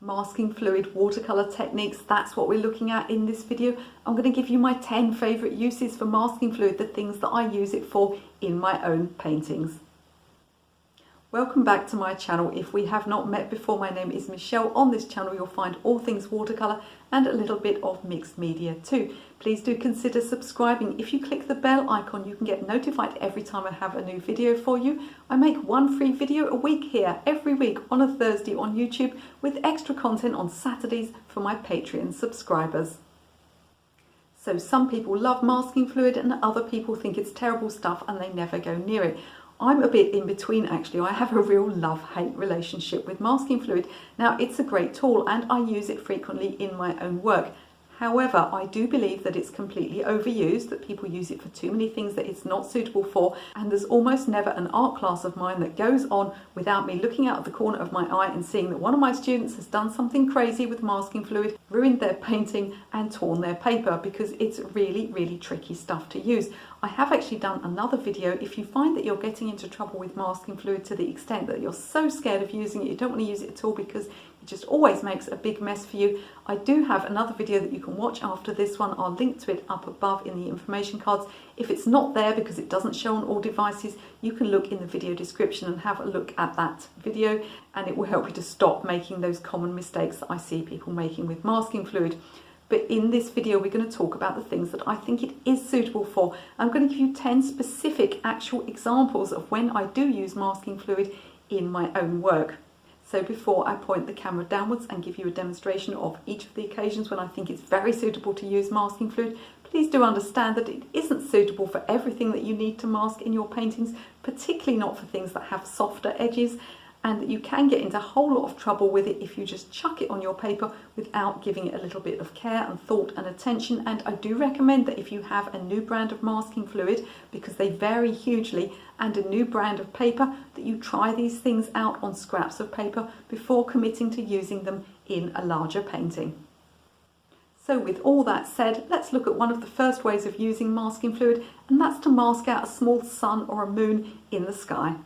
Masking fluid watercolor techniques, that's what we're looking at in this video. I'm going to give you my 10 favourite uses for masking fluid, the things that I use it for in my own paintings. Welcome back to my channel. If we have not met before, my name is Michelle. On this channel you'll find all things watercolour and a little bit of mixed media too. Please do consider subscribing. If you click the bell icon you can get notified every time I have a new video for you. I make one free video a week here, every week on a Thursday on YouTube, with extra content on Saturdays for my Patreon subscribers. So some people love masking fluid and other people think it's terrible stuff and they never go near it. I'm a bit in between actually. I have a real love-hate relationship with masking fluid. Now it's a great tool and I use it frequently in my own work. However, I do believe that it's completely overused, that people use it for too many things that it's not suitable for, and there's almost never an art class of mine that goes on without me looking out of the corner of my eye and seeing that one of my students has done something crazy with masking fluid, ruined their painting and torn their paper, because it's really tricky stuff to use. I have actually done another video. If you find that you're getting into trouble with masking fluid to the extent that you're so scared of using it, you don't want to use it at all because it just always makes a big mess for you, I do have another video that you can watch after this one. I'll link to it up above in the information cards. If it's not there because it doesn't show on all devices, you can look in the video description and have a look at that video, and it will help you to stop making those common mistakes that I see people making with masking fluid. But in this video we're going to talk about the things that I think it is suitable for. I'm going to give you 10 specific actual examples of when I do use masking fluid in my own work. So before I point the camera downwards and give you a demonstration of each of the occasions when I think it's very suitable to use masking fluid, please do understand that it isn't suitable for everything that you need to mask in your paintings, particularly not for things that have softer edges, and that you can get into a whole lot of trouble with it if you just chuck it on your paper without giving it a little bit of care and thought and attention. And I do recommend that if you have a new brand of masking fluid, because they vary hugely, and a new brand of paper, that you try these things out on scraps of paper before committing to using them in a larger painting. So with all that said, let's look at one of the first ways of using masking fluid, and that's to mask out a small sun or a moon in the sky.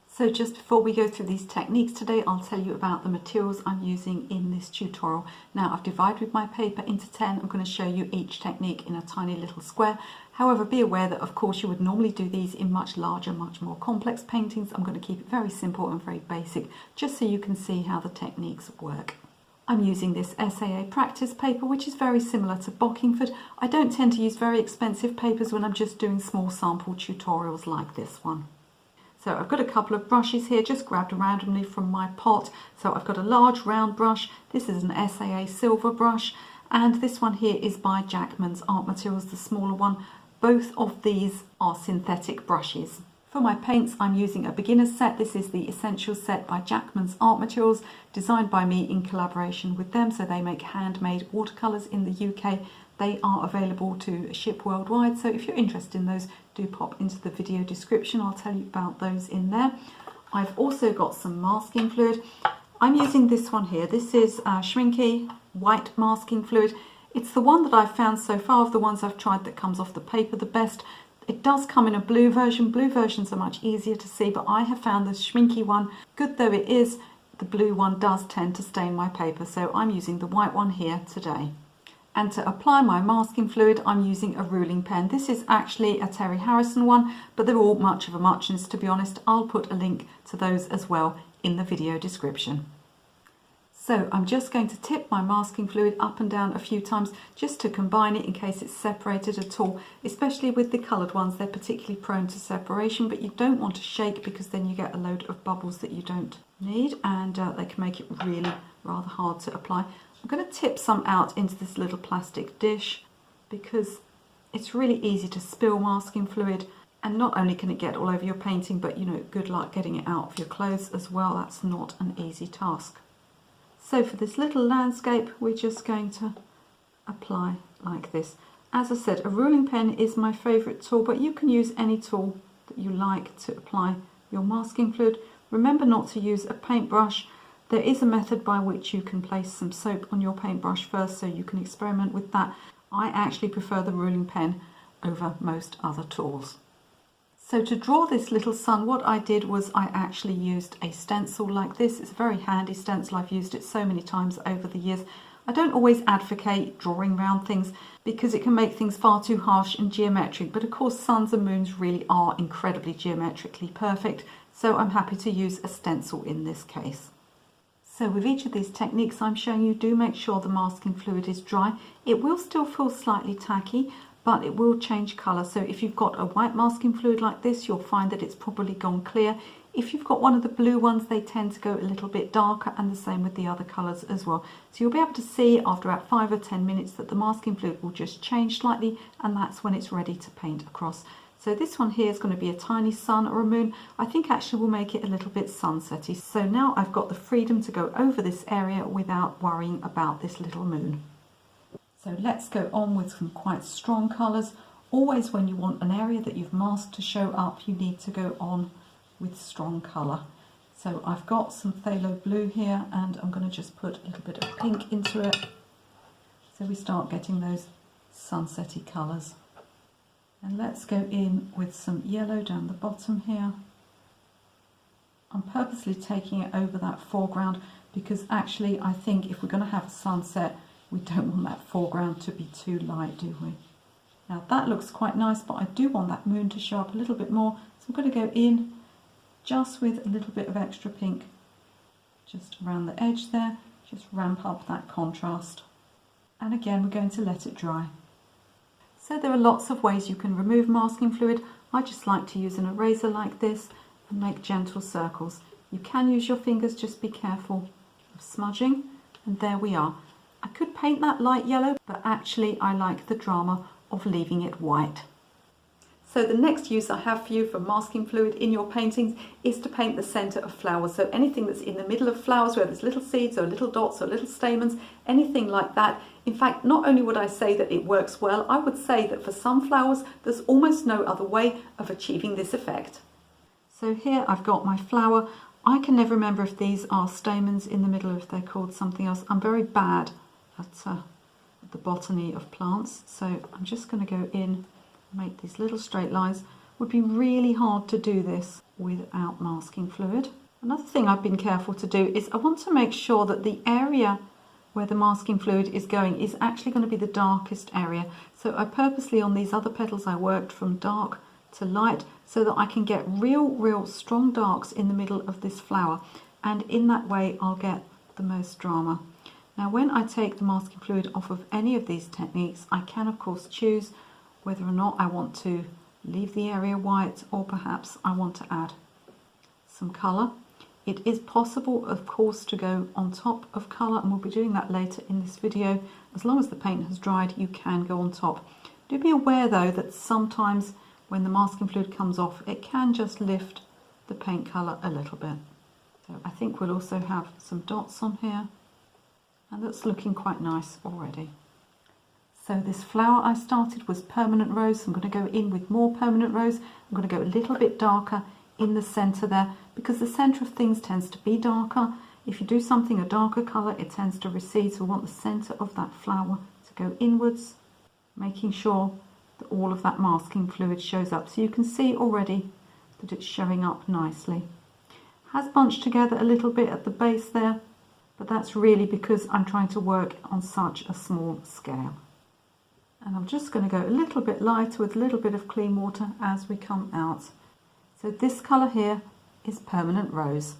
So just before we go through these techniques today, I'll tell you about the materials I'm using in this tutorial. Now I've divided my paper into 10. I'm going to show you each technique in a tiny little square. However, be aware that of course you would normally do these in much larger, much more complex paintings. I'm going to keep it very simple and very basic, just so you can see how the techniques work. I'm using this SAA practice paper, which is very similar to Bockingford. I don't tend to use very expensive papers when I'm just doing small sample tutorials like this one. So I've got a couple of brushes here, just grabbed randomly from my pot. So I've got a large round brush. This is an SAA silver brush, and this one here is by Jackman's Art Materials, the smaller one. Both of these are synthetic brushes. For my paints, I'm using a beginner's set. This is the Essentials set by Jackman's Art Materials, designed by me in collaboration with them. So they make handmade watercolours in the UK. They are available to ship worldwide, so if you're interested in those, do pop into the video description. I'll tell you about those in there. I've also got some masking fluid. I'm using this one here. This is Schminky white masking fluid. It's the one that I've found so far of the ones I've tried that comes off the paper the best. It does come in a blue version. Blue versions are much easier to see, but I have found the Schminky one, good though it is, the blue one does tend to stain my paper, so I'm using the white one here today. And to apply my masking fluid, I'm using a ruling pen. This is actually a Terry Harrison one, but they're all much of a muchness, to be honest. I'll put a link to those as well in the video description. So I'm just going to tip my masking fluid up and down a few times just to combine it in case it's separated at all. Especially with the coloured ones, they're particularly prone to separation, but you don't want to shake because then you get a load of bubbles that you don't need, and they can make it really rather hard to apply. I'm going to tip some out into this little plastic dish because it's really easy to spill masking fluid, and not only can it get all over your painting, but you know, good luck getting it out of your clothes as well. That's not an easy task. So for this little landscape, we're just going to apply like this. As I said, a ruling pen is my favourite tool, but you can use any tool that you like to apply your masking fluid. Remember not to use a paintbrush. There is a method by which you can place some soap on your paintbrush first, so you can experiment with that. I actually prefer the ruling pen over most other tools. So to draw this little sun, what I did was I actually used a stencil like this. It's a very handy stencil. I've used it so many times over the years. I don't always advocate drawing round things because it can make things far too harsh and geometric, but of course suns and moons really are incredibly geometrically perfect, so I'm happy to use a stencil in this case. So with each of these techniques I'm showing you, do make sure the masking fluid is dry. It will still feel slightly tacky, but it will change colour. So if you've got a white masking fluid like this, you'll find that it's probably gone clear. If you've got one of the blue ones, they tend to go a little bit darker, and the same with the other colours as well. So you'll be able to see after about 5 or 10 minutes that the masking fluid will just change slightly, and that's when it's ready to paint across. So this one here is going to be a tiny sun or a moon. I think actually we'll make it a little bit sunsetty. So now I've got the freedom to go over this area without worrying about this little moon. So let's go on with some quite strong colours. Always when you want an area that you've masked to show up, you need to go on with strong colour. So I've got some phthalo blue here, and I'm going to just put a little bit of pink into it. So we start getting those sunsetty colours. And let's go in with some yellow down the bottom here. I'm purposely taking it over that foreground because actually I think if we're going to have a sunset, we don't want that foreground to be too light, do we? Now that looks quite nice, but I do want that moon to show up a little bit more. So I'm going to go in just with a little bit of extra pink, just around the edge there, just ramp up that contrast. And again, we're going to let it dry. So there are lots of ways you can remove masking fluid. I just like to use an eraser like this and make gentle circles. You can use your fingers, just be careful of smudging. And there we are. I could paint that light yellow, but actually I like the drama of leaving it white. So the next use I have for you for masking fluid in your paintings is to paint the centre of flowers. So anything that's in the middle of flowers, where there's little seeds or little dots or little stamens, anything like that. In fact, not only would I say that it works well, I would say that for some flowers there's almost no other way of achieving this effect. So here I've got my flower. I can never remember if these are stamens in the middle or if they're called something else. I'm very bad at the botany of plants, so I'm just going to go in, make these little straight lines. It would be really hard to do this without masking fluid. Another thing I've been careful to do is I want to make sure that the area where the masking fluid is going is actually going to be the darkest area. So I purposely on these other petals I worked from dark to light so that I can get real strong darks in the middle of this flower, and in that way I'll get the most drama. Now when I take the masking fluid off of any of these techniques, I can of course choose whether or not I want to leave the area white or perhaps I want to add some colour. It is possible of course to go on top of colour, and we'll be doing that later in this video. As long as the paint has dried, you can go on top. Do be aware though that sometimes when the masking fluid comes off, it can just lift the paint colour a little bit. So I think we'll also have some dots on here, and that's looking quite nice already. So this flower I started was permanent rose, so I'm going to go in with more permanent rose. I'm going to go a little bit darker in the centre there, because the centre of things tends to be darker. If you do something a darker colour, it tends to recede, so we want the centre of that flower to go inwards, making sure that all of that masking fluid shows up. So you can see already that it's showing up nicely. Has bunched together a little bit at the base there, but that's really because I'm trying to work on such a small scale. And I'm just going to go a little bit lighter with a little bit of clean water as we come out. So this colour here is permanent rose.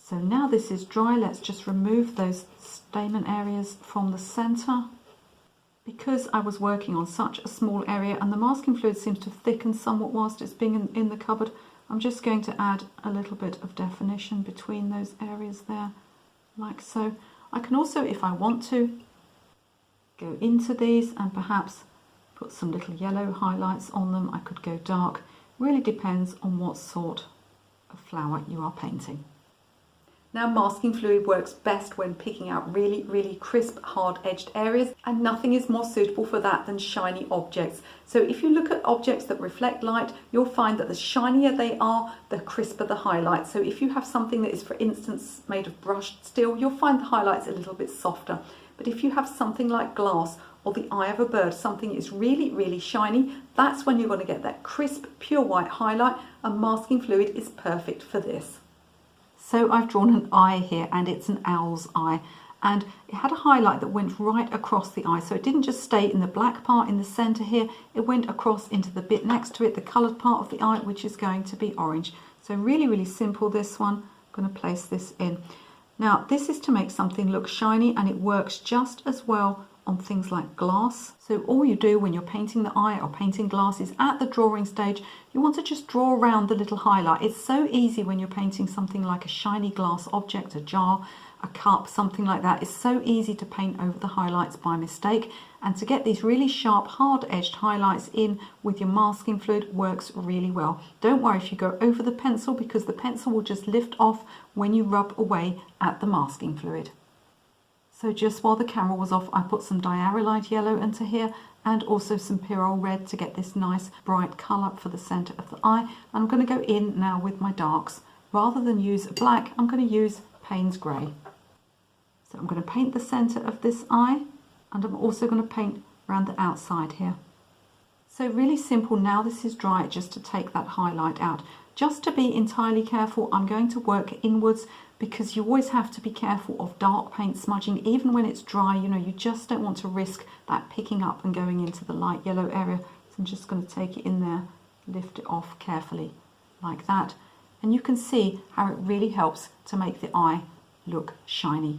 So now this is dry, let's just remove those stamen areas from the centre. Because I was working on such a small area and the masking fluid seems to thicken somewhat whilst it's being in the cupboard, I'm just going to add a little bit of definition between those areas there, like so. I can also, if I want to, go into these and perhaps put some little yellow highlights on them. I could go dark. Really depends on what sort of flower you are painting. Now masking fluid works best when picking out really crisp, hard-edged areas, and nothing is more suitable for that than shiny objects. So if you look at objects that reflect light, you'll find that the shinier they are, the crisper the highlights. So if you have something that is, for instance, made of brushed steel, you'll find the highlights a little bit softer. But if you have something like glass or the eye of a bird, something is really, really shiny, that's when you're going to get that crisp, pure white highlight, and masking fluid is perfect for this. So I've drawn an eye here, and it's an owl's eye, and it had a highlight that went right across the eye, so it didn't just stay in the black part in the center here, it went across into the bit next to it, the colored part of the eye, which is going to be orange. So really, really simple, this one. I'm going to place this in. Now this is to make something look shiny, and it works just as well on things like glass. So all you do when you're painting the eye or painting glass is at the drawing stage, you want to just draw around the little highlight. It's so easy when you're painting something like a shiny glass object, a jar, a cup, something like that. It's so easy to paint over the highlights by mistake, and to get these really sharp, hard-edged highlights in with your masking fluid works really well. Don't worry if you go over the pencil, because the pencil will just lift off when you rub away at the masking fluid. So just while the camera was off, I put some diarylite yellow into here and also some Pyrrole red to get this nice bright colour for the centre of the eye. And I'm going to go in now with my darks. Rather than use black, I'm going to use Payne's grey. So I'm going to paint the centre of this eye, and I'm also going to paint around the outside here. So really simple. Now this is dry, just to take that highlight out. Just to be entirely careful, I'm going to work inwards, because you always have to be careful of dark paint smudging, even when it's dry. You know, you just don't want to risk that picking up and going into the light yellow area. So I'm just going to take it in there, lift it off carefully like that. And you can see how it really helps to make the eye look shiny.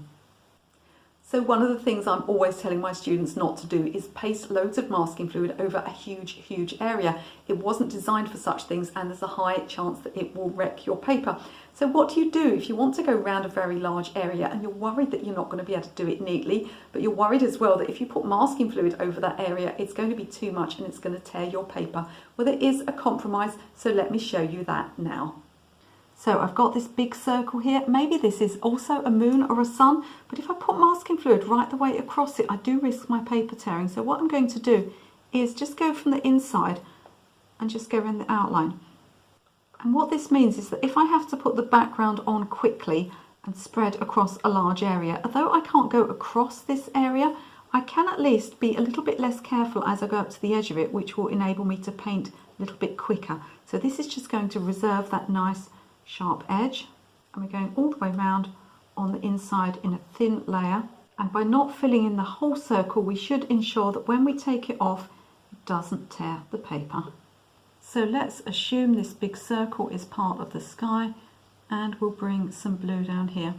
So one of the things I'm always telling my students not to do is paste loads of masking fluid over a huge area. It wasn't designed for such things, and there's a high chance that it will wreck your paper. So what do you do if you want to go around a very large area and you're worried that you're not going to be able to do it neatly, but you're worried as well that if you put masking fluid over that area, it's going to be too much and it's going to tear your paper? Well, there is a compromise, so let me show you that now. So I've got this big circle here. Maybe this is also a moon or a sun, but if I put masking fluid right the way across it, I do risk my paper tearing. So what I'm going to do is just go from the inside and just go around the outline. And what this means is that if I have to put the background on quickly and spread across a large area, although I can't go across this area, I can at least be a little bit less careful as I go up to the edge of it, which will enable me to paint a little bit quicker. So this is just going to reserve that nice sharp edge, and we're going all the way around on the inside in a thin layer. And by not filling in the whole circle, we should ensure that when we take it off, it doesn't tear the paper. So let's assume this big circle is part of the sky, and we'll bring some blue down here.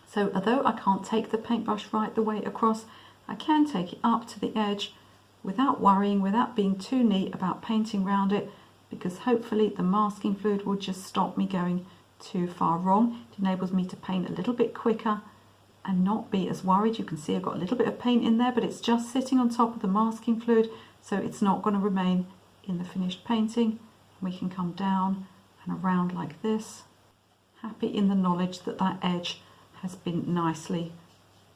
So although I can't take the paintbrush right the way across, I can take it up to the edge without worrying, without being too neat about painting around it, because hopefully the masking fluid will just stop me going too far wrong. It enables me to paint a little bit quicker and not be as worried. You can see I've got a little bit of paint in there, but it's just sitting on top of the masking fluid, so it's not going to remain in the finished painting. We can come down and around like this, happy in the knowledge that that edge has been nicely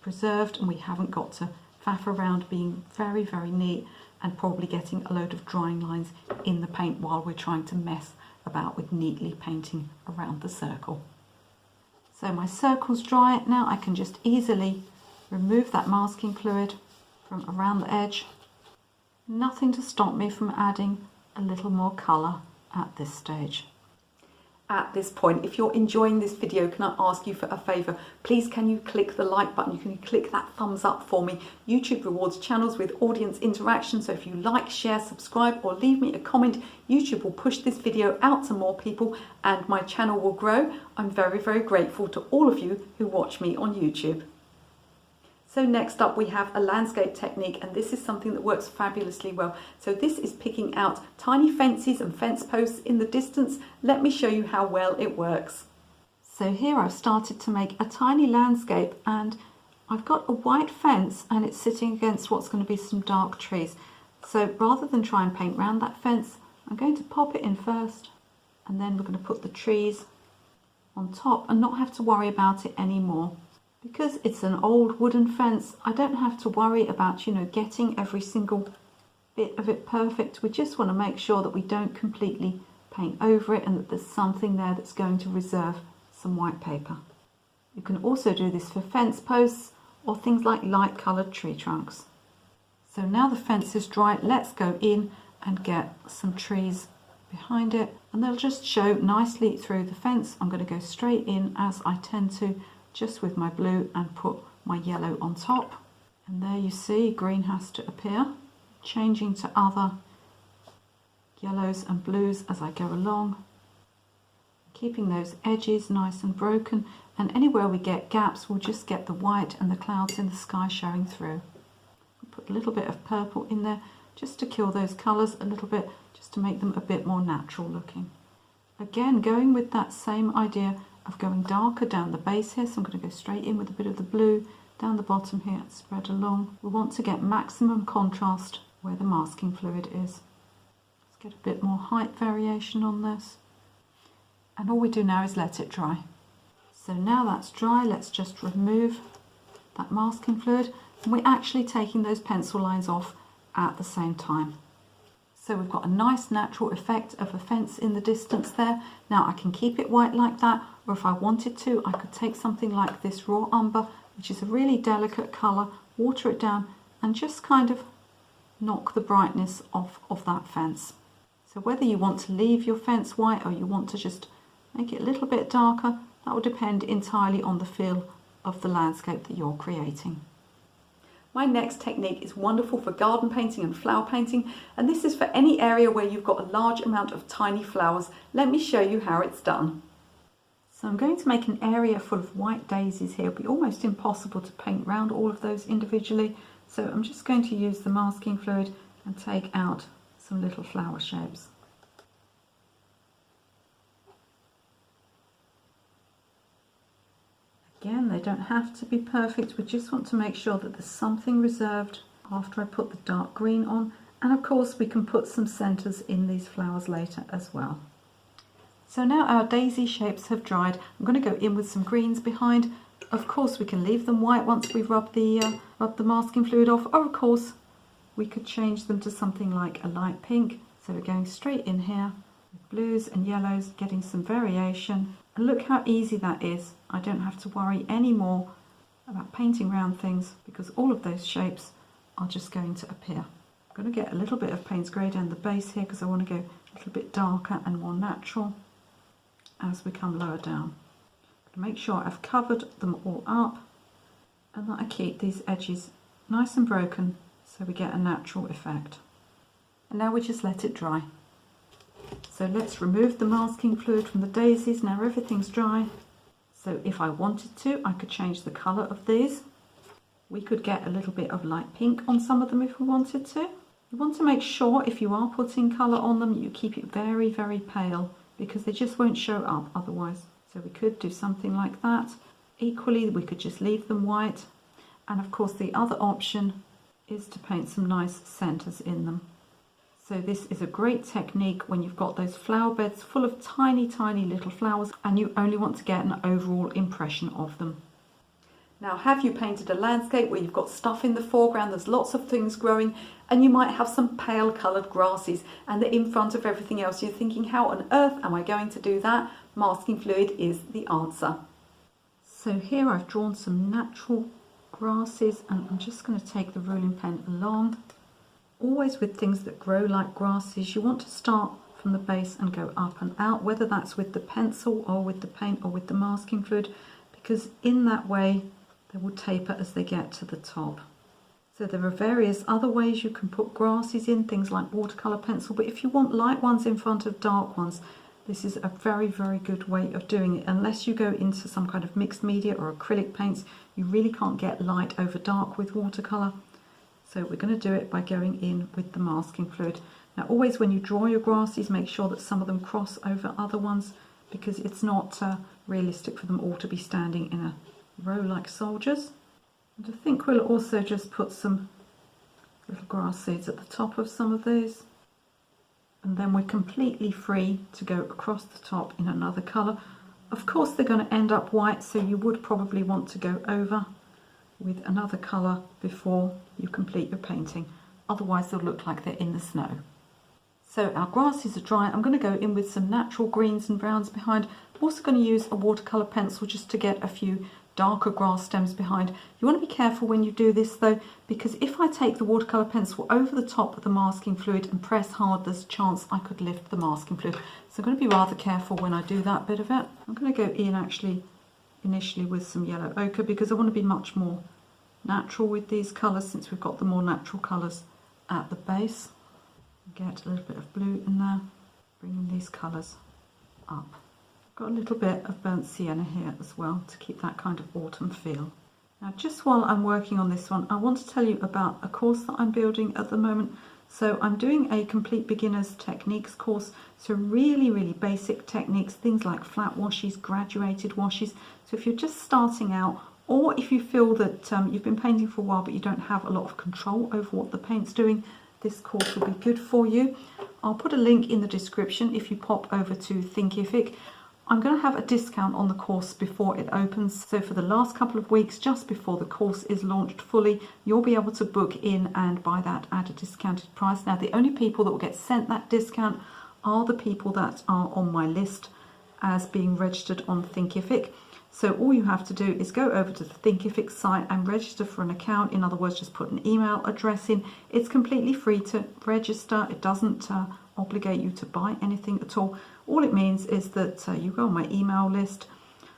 preserved and we haven't got to faff around being very neat and probably getting a load of drying lines in the paint while we're trying to mess about with neatly painting around the circle. So my circle's dry. Now I can just easily remove that masking fluid from around the edge. Nothing to stop me from adding a little more colour at this stage. At this point, if you're enjoying this video, can I ask you for a favour? Please can you click the like button? You can click that thumbs up for me. YouTube rewards channels with audience interaction, so if you like, share, subscribe or leave me a comment, YouTube will push this video out to more people and my channel will grow. I'm very grateful to all of you who watch me on YouTube. So next up we have a landscape technique, and this is something that works fabulously well. So this is picking out tiny fences and fence posts in the distance. Let me show you how well it works. So here I've started to make a tiny landscape, and I've got a white fence and it's sitting against what's going to be some dark trees. So rather than try and paint around that fence, I'm going to pop it in first, and then we're going to put the trees on top and not have to worry about it anymore. Because it's an old wooden fence, I don't have to worry about, getting every single bit of it perfect. We just want to make sure that we don't completely paint over it and that there's something there that's going to reserve some white paper. You can also do this for fence posts or things like light coloured tree trunks. So now the fence is dry, let's go in and get some trees behind it, and they'll just show nicely through the fence. I'm going to go straight in, as I tend to, just with my blue, and put my yellow on top. And there you see green has to appear, changing to other yellows and blues as I go along, keeping those edges nice and broken, and anywhere we get gaps we'll just get the white and the clouds in the sky showing through. Put a little bit of purple in there just to kill those colours a little bit, just to make them a bit more natural looking. Again, going with that same idea of going darker down the base here, so I'm going to go straight in with a bit of the blue down the bottom here and spread along. We want to get maximum contrast where the masking fluid is. Let's get a bit more height variation on this. And all we do now is let it dry. So now that's dry, let's just remove that masking fluid, and we're actually taking those pencil lines off at the same time. So we've got a nice natural effect of a fence in the distance there. Now I can keep it white like that, or if I wanted to, I could take something like this raw umber, which is a really delicate colour, water it down and just kind of knock the brightness off of that fence. So whether you want to leave your fence white or you want to just make it a little bit darker, that will depend entirely on the feel of the landscape that you're creating. My next technique is wonderful for garden painting and flower painting, and this is for any area where you've got a large amount of tiny flowers. Let me show you how it's done. So I'm going to make an area full of white daisies here. It'll be almost impossible to paint round all of those individually, so I'm just going to use the masking fluid and take out some little flower shapes. Again, they don't have to be perfect, we just want to make sure that there's something reserved after I put the dark green on, and of course we can put some centres in these flowers later as well. So now our daisy shapes have dried, I'm going to go in with some greens behind. Of course we can leave them white once we've rubbed the masking fluid off, or of course we could change them to something like a light pink. So we're going straight in here with blues and yellows, getting some variation. And look how easy that is. I don't have to worry anymore about painting around things because all of those shapes are just going to appear. I'm going to get a little bit of Payne's Grey down the base here because I want to go a little bit darker and more natural as we come lower down. I'm going to make sure I've covered them all up and that I keep these edges nice and broken so we get a natural effect. And now we just let it dry. So let's remove the masking fluid from the daisies. Now everything's dry. So if I wanted to, I could change the colour of these. We could get a little bit of light pink on some of them if we wanted to. You want to make sure if you are putting colour on them, you keep it very, very pale because they just won't show up otherwise. So we could do something like that. Equally, we could just leave them white. And of course, the other option is to paint some nice centres in them. So this is a great technique when you've got those flower beds full of tiny, tiny little flowers and you only want to get an overall impression of them. Now, have you painted a landscape where you've got stuff in the foreground, there's lots of things growing, and you might have some pale coloured grasses and they're in front of everything else. You're thinking, how on earth am I going to do that? Masking fluid is the answer. So here I've drawn some natural grasses and I'm just going to take the ruling pen along. Always with things that grow like grasses, you want to start from the base and go up and out, whether that's with the pencil or with the paint or with the masking fluid, because in that way they will taper as they get to the top. So there are various other ways you can put grasses in, things like watercolor pencil, but if you want light ones in front of dark ones, this is a very, very good way of doing it. Unless you go into some kind of mixed media or acrylic paints, you really can't get light over dark with watercolor. So we're going to do it by going in with the masking fluid. Now always when you draw your grasses, make sure that some of them cross over other ones because it's not realistic for them all to be standing in a row like soldiers. And I think we'll also just put some little grass seeds at the top of some of these. And then we're completely free to go across the top in another colour. Of course they're going to end up white, so you would probably want to go over with another colour before you complete your painting, otherwise they'll look like they're in the snow. So our grasses are dry. I'm going to go in with some natural greens and browns behind. I'm also going to use a watercolour pencil just to get a few darker grass stems behind. You want to be careful when you do this though, because if I take the watercolour pencil over the top of the masking fluid and press hard, there's a chance I could lift the masking fluid. So I'm going to be rather careful when I do that bit of it. I'm going to go in actually initially with some yellow ochre because I want to be much more natural with these colours since we've got the more natural colours at the base. Get a little bit of blue in there, bringing these colours up. Got a little bit of burnt sienna here as well to keep that kind of autumn feel. Now just while I'm working on this one, I want to tell you about a course that I'm building at the moment. So I'm doing a complete beginners techniques course, so really basic techniques, things like flat washes, graduated washes. So if you're just starting out, or if you feel that you've been painting for a while but you don't have a lot of control over what the paint's doing, this course will be good for you. I'll put a link in the description if you pop over to Thinkific. I'm going to have a discount on the course before it opens, so for the last couple of weeks just before the course is launched fully, you'll be able to book in and buy that at a discounted price. Now the only people that will get sent that discount are the people that are on my list as being registered on Thinkific. So all you have to do is go over to the Thinkific site and register for an account. In other words, just put an email address in. It's completely free to register. It doesn't obligate you to buy anything at all. All it means is that you go on my email list.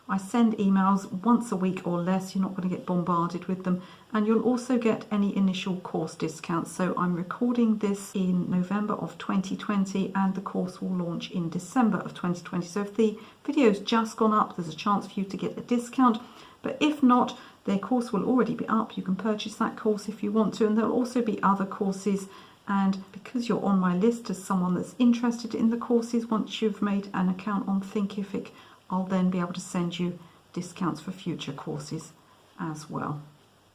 I send emails once a week or less. You're not going to get bombarded with them. And you'll also get any initial course discounts. So I'm recording this in November of 2020 and the course will launch in December of 2020. So if the video's just gone up, there's a chance for you to get a discount. But if not, their course will already be up. You can purchase that course if you want to. And there'll also be other courses. And because you're on my list as someone that's interested in the courses, once you've made an account on Thinkific, I'll then be able to send you discounts for future courses as well.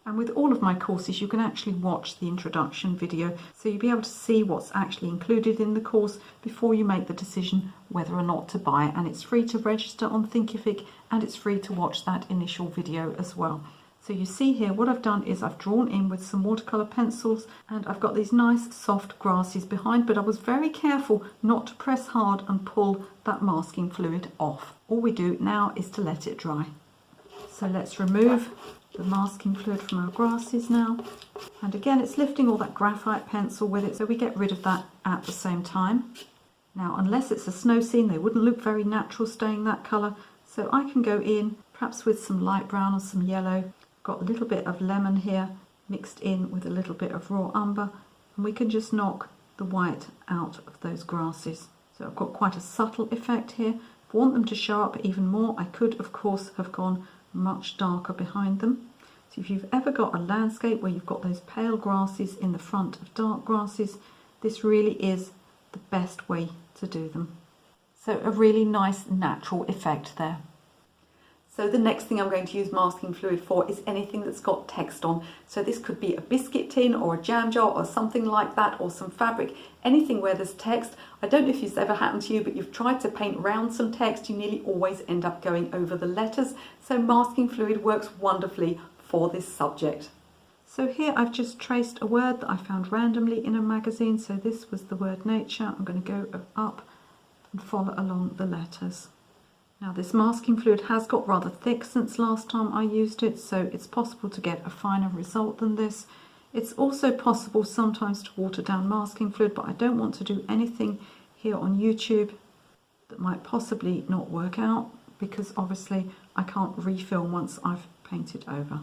And with all of my courses, you can actually watch the introduction video, so you'll be able to see what's actually included in the course before you make the decision whether or not to buy it. And it's free to register on Thinkific and it's free to watch that initial video as well. So you see here what I've done is I've drawn in with some watercolour pencils and I've got these nice soft grasses behind, but I was very careful not to press hard and pull that masking fluid off. All we do now is to let it dry. So let's remove the masking fluid from our grasses now. And again, it's lifting all that graphite pencil with it, so we get rid of that at the same time. Now, unless it's a snow scene, they wouldn't look very natural staying that colour. So I can go in perhaps with some light brown or some yellow. Got a little bit of lemon here mixed in with a little bit of raw umber, and we can just knock the white out of those grasses. So I've got quite a subtle effect here. If I want them to show up even more, I could of course have gone much darker behind them. So if you've ever got a landscape where you've got those pale grasses in the front of dark grasses, this really is the best way to do them. So a really nice natural effect there. So the next thing I'm going to use masking fluid for is anything that's got text on. So this could be a biscuit tin or a jam jar or something like that, or some fabric, anything where there's text. I don't know if it's ever happened to you, but you've tried to paint around some text, you nearly always end up going over the letters. So masking fluid works wonderfully for this subject. So here I've just traced a word that I found randomly in a magazine. So this was the word nature. I'm going to go up and follow along the letters. Now this masking fluid has got rather thick since last time I used it, so it's possible to get a finer result than this. It's also possible sometimes to water down masking fluid, but I don't want to do anything here on YouTube that might possibly not work out, because obviously I can't refilm once I've painted over.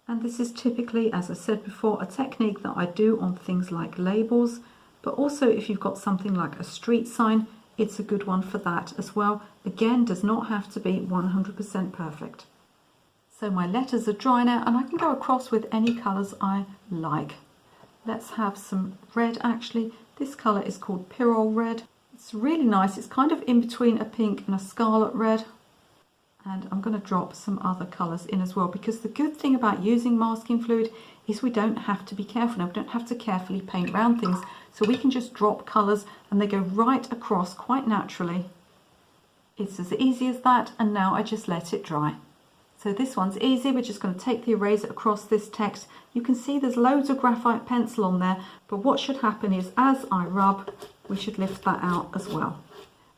And this is typically, as I said before, a technique that I do on things like labels, but also if you've got something like a street sign, it's a good one for that as well. Again, does not have to be 100% perfect. So my letters are dry now, and I can go across with any colours I like. Let's have some red actually. This colour is called Pyrrole Red. It's really nice. It's kind of in between a pink and a scarlet red. And I'm going to drop some other colours in as well, because the good thing about using masking fluid is we don't have to be careful. Now, we don't have to carefully paint around things. So we can just drop colours and they go right across quite naturally. It's as easy as that, and now I just let it dry. So this one's easy. We're just going to take the eraser across this text. You can see there's loads of graphite pencil on there, but what should happen is as I rub, we should lift that out as well.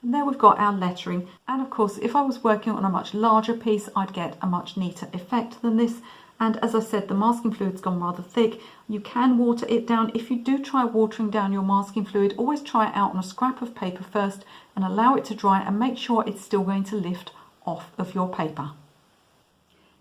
And there we've got our lettering. And of course, if I was working on a much larger piece, I'd get a much neater effect than this. And as I said, the masking fluid's gone rather thick. You can water it down. If you do try watering down your masking fluid, always try it out on a scrap of paper first and allow it to dry and make sure it's still going to lift off of your paper.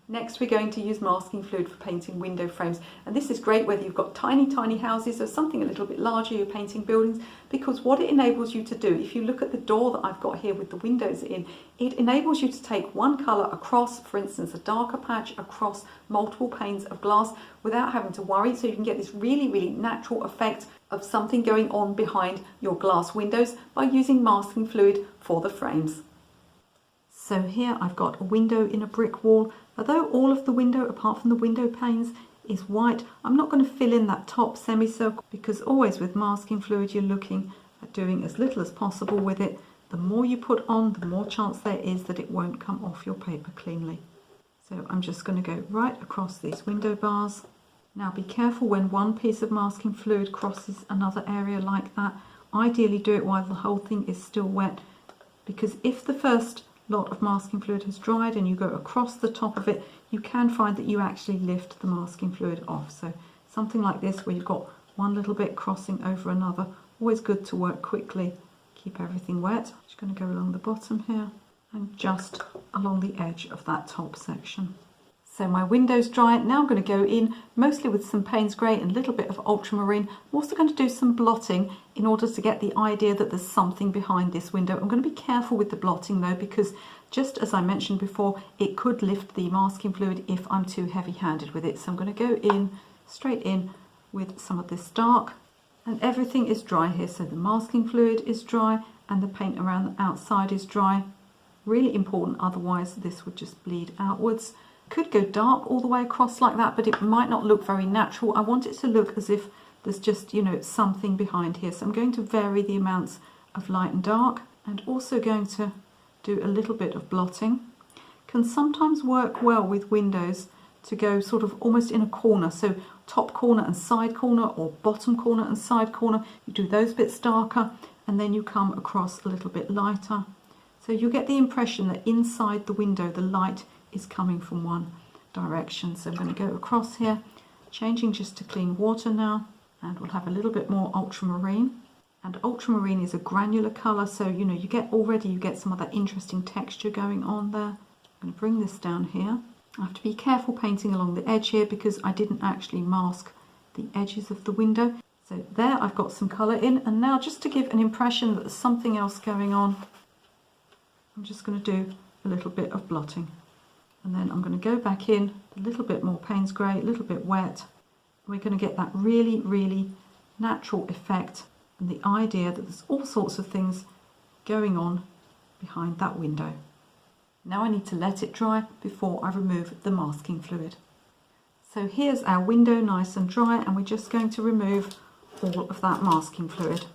Next, we're going to use masking fluid for painting window frames, and this is great whether you've got tiny houses or something a little bit larger, you're painting buildings, because what it enables you to do, if you look at the door that I've got here with the windows in, it enables you to take one colour across, for instance a darker patch across multiple panes of glass without having to worry, so you can get this really natural effect of something going on behind your glass windows by using masking fluid for the frames. So here I've got a window in a brick wall. Although all of the window, apart from the window panes, is white, I'm not going to fill in that top semicircle because always with masking fluid you're looking at doing as little as possible with it. The more you put on, the more chance there is that it won't come off your paper cleanly. So I'm just going to go right across these window bars. Now be careful when one piece of masking fluid crosses another area like that. Ideally do it while the whole thing is still wet, because if the first lot of masking fluid has dried and you go across the top of it, you can find that you actually lift the masking fluid off. So something like this where you've got one little bit crossing over another, always good to work quickly, keep everything wet. Just going to go along the bottom here and just along the edge of that top section. So my window's dry. Now I'm going to go in mostly with some Payne's Grey and a little bit of ultramarine. I'm also going to do some blotting in order to get the idea that there's something behind this window. I'm going to be careful with the blotting though, because just as I mentioned before, it could lift the masking fluid if I'm too heavy-handed with it. So I'm going to go in, straight in with some of this dark, and everything is dry here. So the masking fluid is dry and the paint around the outside is dry. Really important, otherwise this would just bleed outwards. Could go dark all the way across like that, but it might not look very natural. I want it to look as if there's just, you know, something behind here. So I'm going to vary the amounts of light and dark, and also going to do a little bit of blotting. Can sometimes work well with windows to go sort of almost in a corner, so top corner and side corner, or bottom corner and side corner. You do those bits darker and then you come across a little bit lighter. So you get the impression that inside the window the light is coming from one direction. So I'm going to go across here, changing just to clean water now, and we'll have a little bit more ultramarine. And ultramarine is a granular colour, so you know you get some of that interesting texture going on there. I'm going to bring this down here. I have to be careful painting along the edge here because I didn't actually mask the edges of the window. So there I've got some colour in, and now just to give an impression that there's something else going on, I'm just going to do a little bit of blotting. And then I'm going to go back in, a little bit more Payne's Grey, a little bit wet. We're going to get that really natural effect and the idea that there's all sorts of things going on behind that window. Now I need to let it dry before I remove the masking fluid. So here's our window nice and dry, and we're just going to remove all of that masking fluid.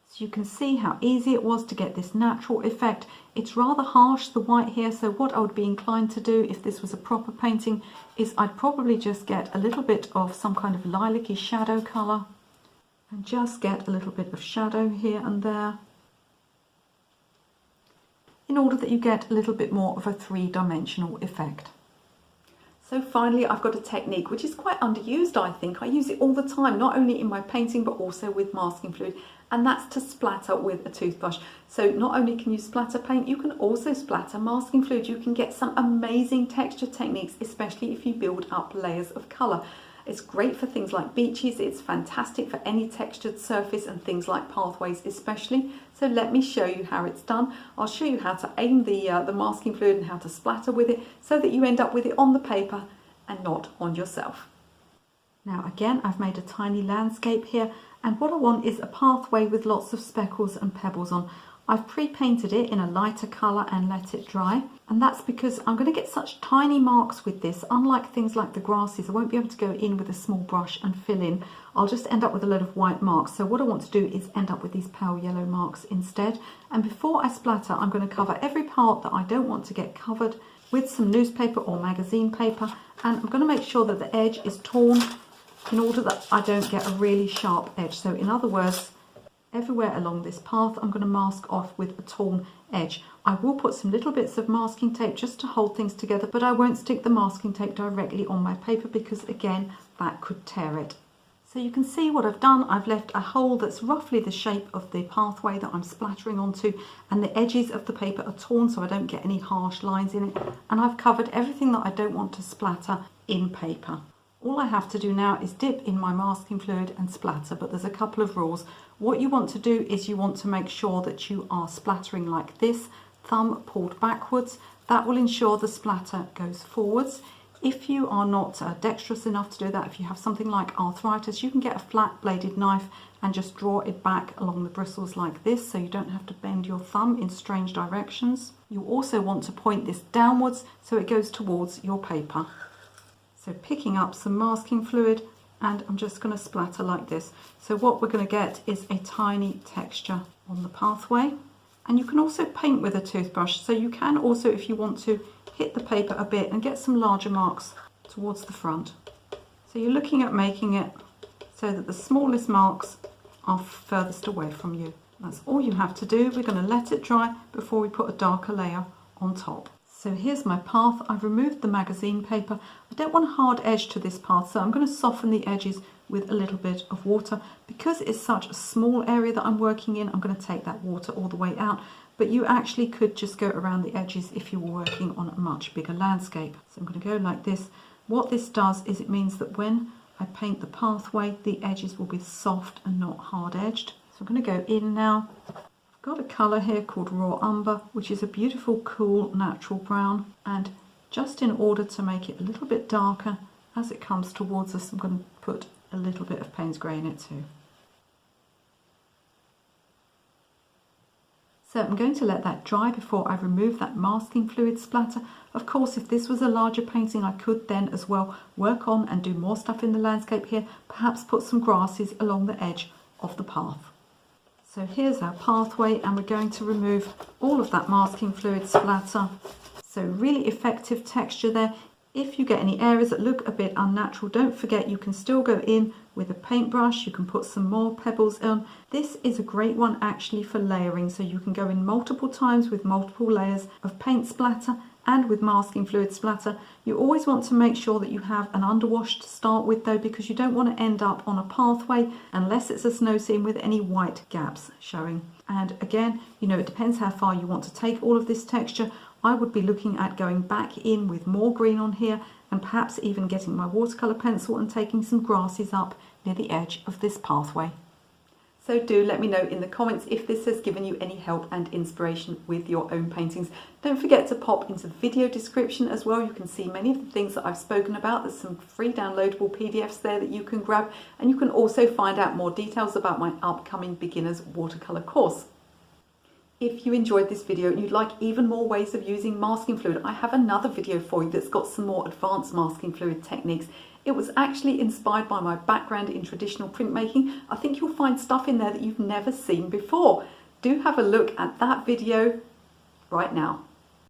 So you can see how easy it was to get this natural effect. It's rather harsh, the white here, so what I would be inclined to do if this was a proper painting is I'd probably just get a little bit of some kind of lilac-y shadow colour and just get a little bit of shadow here and there in order that you get a little bit more of a three-dimensional effect. So finally, I've got a technique which is quite underused, I think. I use it all the time, not only in my painting but also with masking fluid, and that's to splatter with a toothbrush. So not only can you splatter paint, you can also splatter masking fluid. You can get some amazing texture techniques, especially if you build up layers of colour. It's great for things like beaches, it's fantastic for any textured surface and things like pathways especially. So let me show you how it's done. I'll show you how to aim the masking fluid and how to splatter with it so that you end up with it on the paper and not on yourself. Now again, I've made a tiny landscape here, and what I want is a pathway with lots of speckles and pebbles on. I've pre-painted it in a lighter colour and let it dry, and that's because I'm going to get such tiny marks with this. Unlike things like the grasses, I won't be able to go in with a small brush and fill in. I'll just end up with a load of white marks. So what I want to do is end up with these pale yellow marks instead. And before I splatter, I'm going to cover every part that I don't want to get covered with some newspaper or magazine paper, and I'm going to make sure that the edge is torn in order that I don't get a really sharp edge. So in other words, Everywhere along this path I'm going to mask off with a torn edge. I will put some little bits of masking tape just to hold things together, but I won't stick the masking tape directly on my paper because again that could tear it. So you can see what I've done. I've left a hole that's roughly the shape of the pathway that I'm splattering onto, and the edges of the paper are torn so I don't get any harsh lines in it, and I've covered everything that I don't want to splatter in paper. All I have to do now is dip in my masking fluid and splatter, but there's a couple of rules. What you want to do is you want to make sure that you are splattering like this, thumb pulled backwards. That will ensure the splatter goes forwards. If you are not dexterous enough to do that, if you have something like arthritis, you can get a flat bladed knife and just draw it back along the bristles like this, so you don't have to bend your thumb in strange directions. You also want to point this downwards so it goes towards your paper. So picking up some masking fluid, and I'm just going to splatter like this. So what we're going to get is a tiny texture on the pathway. And you can also paint with a toothbrush. So you can also, if you want to, hit the paper a bit and get some larger marks towards the front. So you're looking at making it so that the smallest marks are furthest away from you. That's all you have to do. We're going to let it dry before we put a darker layer on top. So here's my path. I've removed the magazine paper. I don't want a hard edge to this path, so I'm going to soften the edges with a little bit of water. Because it's such a small area that I'm working in, I'm going to take that water all the way out. But you actually could just go around the edges if you were working on a much bigger landscape. So I'm going to go like this. What this does is it means that when I paint the pathway, the edges will be soft and not hard edged. So I'm going to go in now. Got a colour here called Raw Umber, which is a beautiful, cool, natural brown, and just in order to make it a little bit darker as it comes towards us, I'm going to put a little bit of Payne's Grey in it too. So I'm going to let that dry before I remove that masking fluid splatter. Of course, if this was a larger painting, I could then as well work on and do more stuff in the landscape here, perhaps put some grasses along the edge of the path. So here's our pathway, and we're going to remove all of that masking fluid splatter. So really effective texture there. If you get any areas that look a bit unnatural, don't forget you can still go in with a paintbrush. You can put some more pebbles on. This is a great one actually for layering, so you can go in multiple times with multiple layers of paint splatter and with masking fluid splatter. You always want to make sure that you have an underwash to start with though, because you don't want to end up on a pathway unless it's a snow scene with any white gaps showing. And again, you know, it depends how far you want to take all of this texture. I would be looking at going back in with more green on here, and perhaps even getting my watercolor pencil and taking some grasses up near the edge of this pathway. So do let me know in the comments if this has given you any help and inspiration with your own paintings. Don't forget to pop into the video description as well. You can see many of the things that I've spoken about. There's some free downloadable PDFs there that you can grab, and you can also find out more details about my upcoming beginners watercolor course. If you enjoyed this video and you'd like even more ways of using masking fluid, I have another video for you that's got some more advanced masking fluid techniques. It was actually inspired by my background in traditional printmaking. I think you'll find stuff in there that you've never seen before. Do have a look at that video right now.